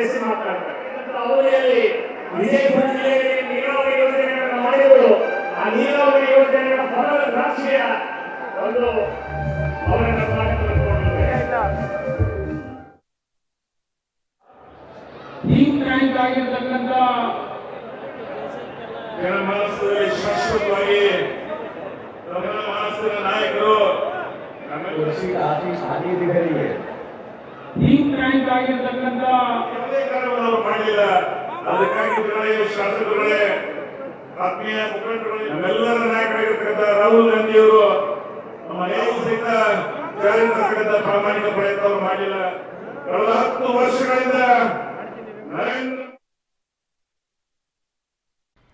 ಉದ್ದೇಶಿಸಿ ಮಾತನಾಡ್ತಾರೆ. ಅವರಲ್ಲಿ ವಿಜಯಪುರ ಜಿಲ್ಲೆಯಲ್ಲಿ ನೀರಾವರಿ ಯೋಜನೆಗಳನ್ನು ಮಾಡಿದರು. ಆ ನೀರಾವರಿ ಯೋಜನೆಗಳ ಫಲದ ರಾಷ್ಟ್ರೀಯ ಒಂದು ಅವರನ್ನು ಆಗಿರ್ತಕ್ಕಂಥ ಜನಮಾನಸದಲ್ಲಿ ಶಾಶ್ವತವಾಗಿ ಮಾನಸದ ನಾಯಕರು ಆಗಿರ್ತಕ್ಕಂಥ ಯಾವುದೇ ಕಾರ್ಯವನ್ನು ಮಾಡಲಿಲ್ಲ. ಅದಕ್ಕಾಗಿ ಶಾಸಕರುಗಳೇ, ಆತ್ಮೀಯ ಮುಖಂಡರುಗಳೇ, ನಮ್ಮೆಲ್ಲರ ನಾಯಕರಾಗಿರ್ತಕ್ಕಂಥ ರಾಹುಲ್ ಗಾಂಧಿಯವರು ನಮ್ಮ ಯಾವ ಸಹಿತ ಜಾರಿರ್ತಕ್ಕಂಥ ಪ್ರಾಮಾಣಿಕ ಪ್ರಯತ್ನವನ್ನು ಮಾಡಲಿಲ್ಲ. ಕಳೆದ 10 ವರ್ಷಗಳಿಂದ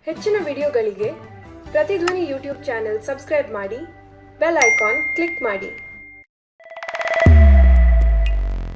ಹೆಚ್ಚಿನ ವಿಡಿಯೋಗಳಿಗೆ ಪ್ರತಿಧ್ವನಿ ಯೂಟ್ಯೂಬ್ ಚಾನೆಲ್ ಸಬ್ಸ್ಕ್ರೈಬ್ ಮಾಡಿ, ಬೆಲ್ ಐಕಾನ್ ಕ್ಲಿಕ್ ಮಾಡಿ.